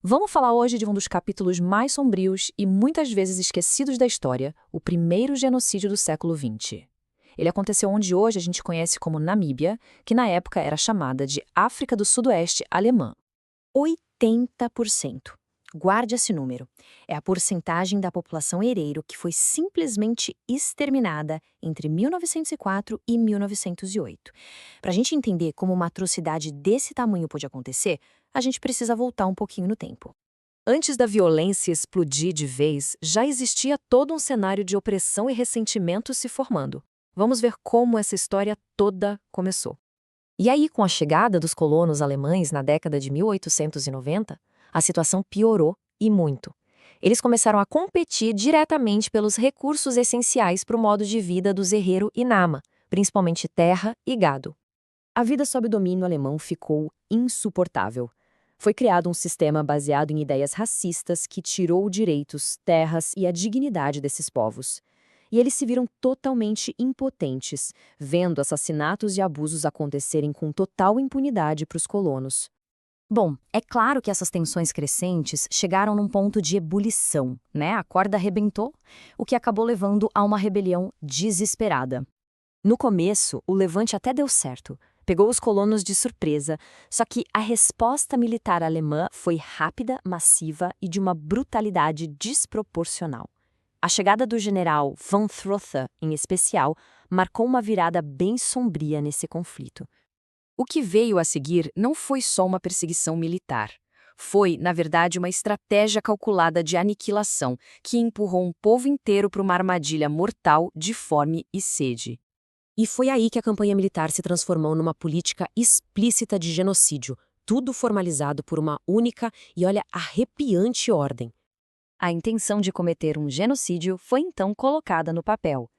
Vamos falar hoje de um dos capítulos mais sombrios e muitas vezes esquecidos da história, o primeiro genocídio do século XX. Ele aconteceu onde hoje a gente conhece como Namíbia, que na época era chamada de África do Sudoeste Alemã. 80%. Guarde esse número. É a porcentagem da população hereiro que foi simplesmente exterminada entre 1904 e 1908. Para a gente entender como uma atrocidade desse tamanho pôde acontecer, a gente precisa voltar um pouquinho no tempo. Antes da violência explodir de vez, já existia todo um cenário de opressão e ressentimento se formando. Vamos ver como essa história toda começou. E aí, com a chegada dos colonos alemães na década de 1890, a situação piorou e muito. Eles começaram a competir diretamente pelos recursos essenciais para o modo de vida dos herero e nama, principalmente terra e gado. A vida sob domínio alemão ficou insuportável. Foi criado um sistema baseado em ideias racistas que tirou direitos, terras e a dignidade desses povos. E eles se viram totalmente impotentes, vendo assassinatos e abusos acontecerem com total impunidade para os colonos. Bom, é claro que essas tensões crescentes chegaram num ponto de ebulição, né? A corda arrebentou, o que acabou levando a uma rebelião desesperada. No começo, o levante até deu certo. Pegou os colonos de surpresa, só que a resposta militar alemã foi rápida, massiva e de uma brutalidade desproporcional. A chegada do general von Trotha, em especial, marcou uma virada bem sombria nesse conflito. O que veio a seguir não foi só uma perseguição militar. Foi, na verdade, uma estratégia calculada de aniquilação que empurrou um povo inteiro para uma armadilha mortal de fome e sede. E foi aí que a campanha militar se transformou numa política explícita de genocídio, tudo formalizado por uma única e, olha, arrepiante ordem. A intenção de cometer um genocídio foi então colocada no papel.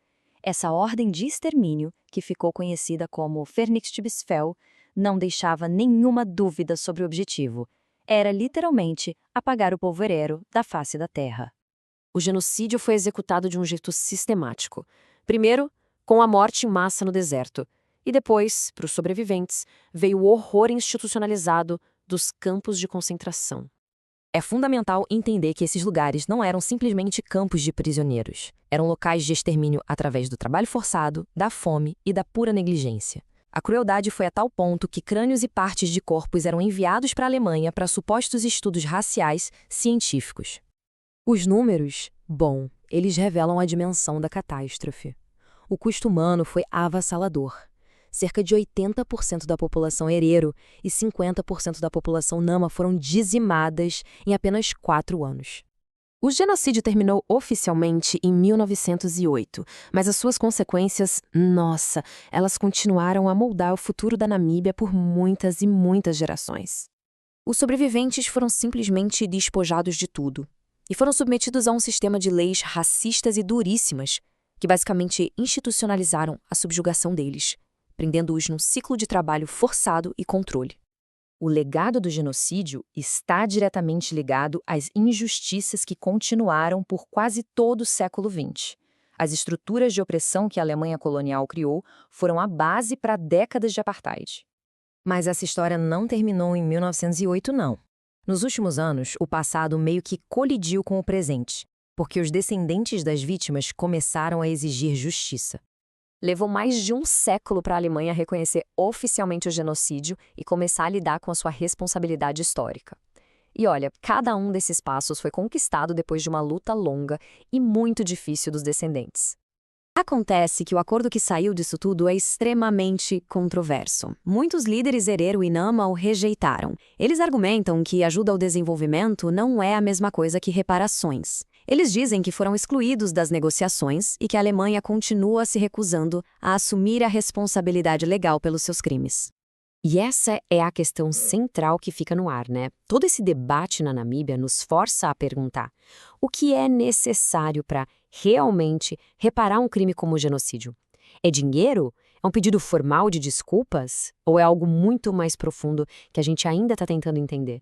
Essa ordem de extermínio, que ficou conhecida como Vernichtungsbefehl, não deixava nenhuma dúvida sobre o objetivo. Era literalmente apagar o povo herero da face da terra. O genocídio foi executado de um jeito sistemático. Primeiro, com a morte em massa no deserto. E depois, para os sobreviventes, veio o horror institucionalizado dos campos de concentração. É fundamental entender que esses lugares não eram simplesmente campos de prisioneiros. Eram locais de extermínio através do trabalho forçado, da fome e da pura negligência. A crueldade foi a tal ponto que crânios e partes de corpos eram enviados para a Alemanha para supostos estudos raciais científicos. Os números, bom, eles revelam a dimensão da catástrofe. O custo humano foi avassalador. Cerca de 80% da população herero e 50% da população nama foram dizimadas em apenas 4 anos. O genocídio terminou oficialmente em 1908, mas as suas consequências, nossa, elas continuaram a moldar o futuro da Namíbia por muitas e muitas gerações. Os sobreviventes foram simplesmente despojados de tudo e foram submetidos a um sistema de leis racistas e duríssimas que basicamente institucionalizaram a subjugação deles, prendendo-os num ciclo de trabalho forçado e controle. O legado do genocídio está diretamente ligado às injustiças que continuaram por quase todo o século XX. As estruturas de opressão que a Alemanha colonial criou foram a base para décadas de apartheid. Mas essa história não terminou em 1908, não. Nos últimos anos, o passado meio que colidiu com o presente, porque os descendentes das vítimas começaram a exigir justiça. Levou mais de um século para a Alemanha reconhecer oficialmente o genocídio e começar a lidar com a sua responsabilidade histórica. E olha, cada um desses passos foi conquistado depois de uma luta longa e muito difícil dos descendentes. Acontece que o acordo que saiu disso tudo é extremamente controverso. Muitos líderes herero e nama o rejeitaram. Eles argumentam que ajuda ao desenvolvimento não é a mesma coisa que reparações. Eles dizem que foram excluídos das negociações e que a Alemanha continua se recusando a assumir a responsabilidade legal pelos seus crimes. E essa é a questão central que fica no ar, né? Todo esse debate na Namíbia nos força a perguntar: o que é necessário para realmente reparar um crime como o genocídio? É dinheiro? É um pedido formal de desculpas? Ou é algo muito mais profundo que a gente ainda está tentando entender?